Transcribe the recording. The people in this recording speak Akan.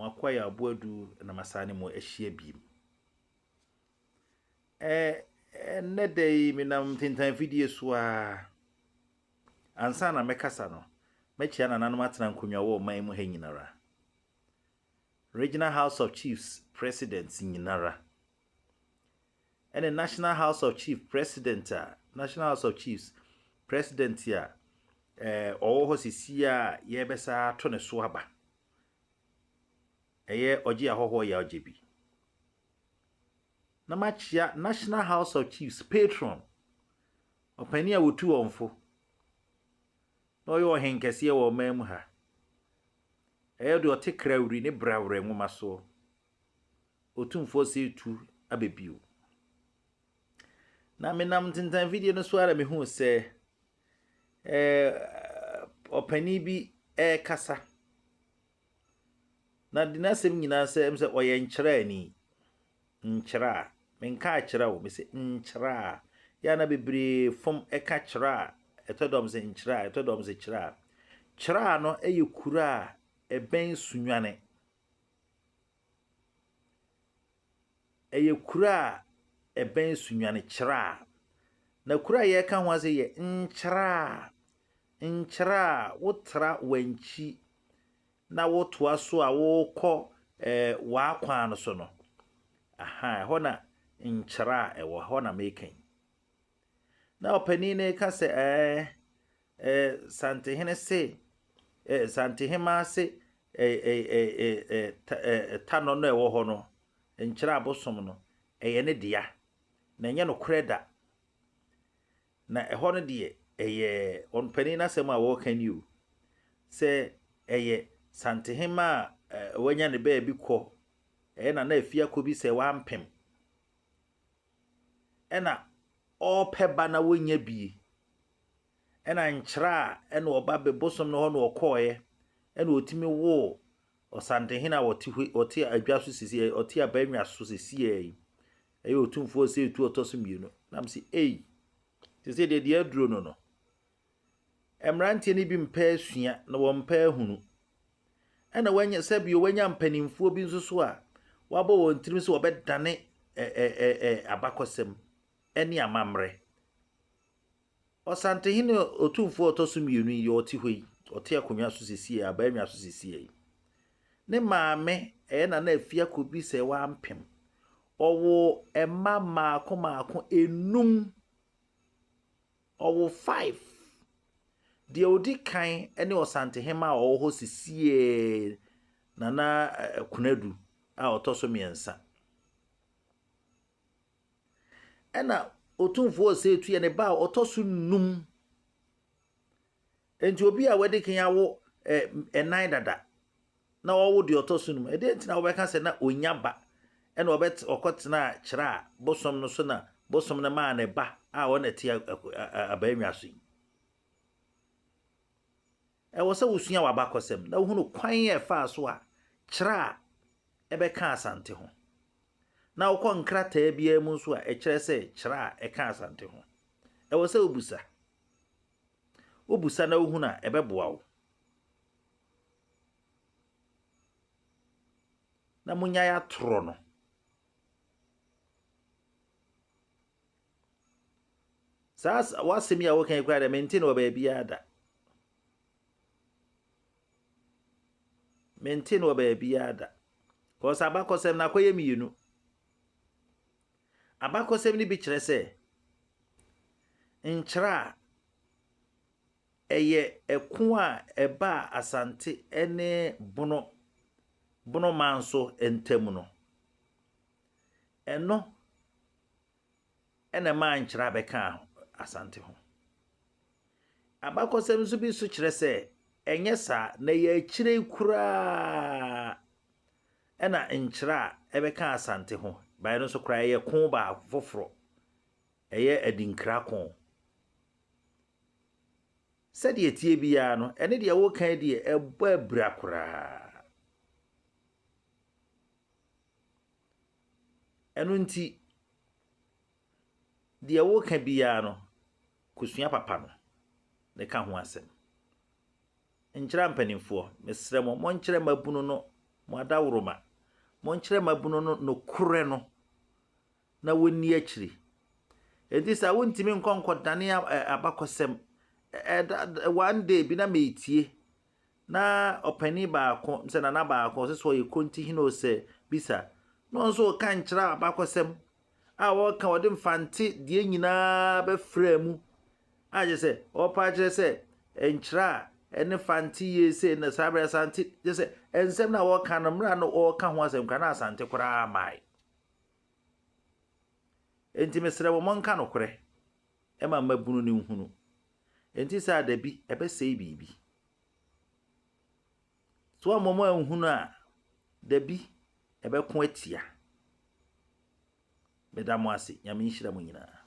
mo akwaya aboadu na masane mo ahia biem. Nedei minam tintan video so a ansa na mekasa no mechia na nanom atena nkonwa wo man mu ha nyinara. Regional House of Chiefs President nyinara. And the National House of Chiefs President National House of Chiefs President ya owo sisi a ye besa to ne so aba. Eye oji ahoho ya ojebi. Na machia National House of Chiefs patron opani a wotu onfo. No yo henkese wo mamu ha. Eye do otekrawuri ne brawre nwoma so. Otumfo se tu abebiu. Na menam tintan video no so ara me hu se opani bi kasa. Na dinasem nyina se em se oye Nkyiraa ni. Nkyiraa. Menka Nkyiraa wo me se Nkyiraa. Ya na bebre fom eka Nkyiraa. Etodom se Nkyiraa, etodom se Nkyiraa. Nkyiraa no kura ben sunwane. Kura ben sunwane Nkyiraa. Na kura ye ka ho ase ye Nkyiraa. Nkyiraa wotra wanchi na wotoa so a wokọ wa kwa no so no. Aha, ho na Nkyiraa ewo ho na mekan. Na opani ne ka se Asante hene se Asante hema se tano no ewo ho no Nkyiraa bosom no eye ne dia na enye no kreda na eho no de eye onpani na sem a wo kan you se eye Asante hema wanya ne ba bi kọ na afia kọ bi se wampem na opeba na wonya bi na Nkyiraa na oba be bosom no ho no okoye na otimi wo Asante hena oti adwa so sisi oti abanwa so sisi eye otumfo se etu otoso mienu nam se ti se de aduro no emrante ni bi mpa asua na wo mpa ahunu na wanya sabio wanya mpanimfo bi nso so a wabo won tirim se obedane abakosem eni amamre. Asante hene otumfo otoso mienu ye oti hoi oti akonwa so sisi abanwa so sisi ne maame na afia kọ bi se wampem owo emama akọ enum owo 5 de odi kan ene Asante hema owo ho sisi na kunadu a otoso miensa ena otumfo se etu ye ne ba otoso num enti obi a wede kan yawo enan dada na owo de otoso num ede ntina wo beka se na onyaba ena obet okotena Nkyiraa bosom no so na bosom na ma ne ba a wona ti abanwa so wo se wusua wabakosem na hunu kwan ye fa so a Nkyiraa ebeka Asante ho na wokọ nkrata bia mu so a kire se Nkyiraa eka Asante ho wo se obusa na hunu a ebeboa wo na munya ya toro no sasa wasemi a wokan kwa da maintain wo ba bia da maintain wo ba bia da ko sa abakosem na koye mienu abakosem ni bi kire se Nkyiraa eye eko a eba Asante ene bono manso entamu no eno ene ma Nkyiraa beka Asante ho abakosem so bi so kire se enye sa na ye kire kura ena Nkyiraa ebeka Asante ho bai no so kura ye ko ba foforo eye adinkra ko se de etie bia no ene de wo kan de ebo abra kura enu nti de wo kan bia no kusua papa no ne ka ho asem Nkyiraa mpanimfo mesrɛ mo nkyerɛ mabunu no mo adawroma mo nkyere mabunu no kure no na wonni akiri enti sa wontimi nkonkodane abakosem one day bi na metie na opani baako se na baako se so ye konti hino se bisa no so ka nkyera abakosem a wo ka wode mfante die nyina be fremu aje se opa kire se Nkyiraa ene fante ye se na sabre Asante je se ensem na wo ka no mra no wo ka ho asem ka na Asante kura mai enti mesre wo monka no kure ema mabunu ni nhunu enti sa da bi ebe sei bibi so amomo nhunu a da bi ebe ko atia medamo ase nyame nhyira mo nyina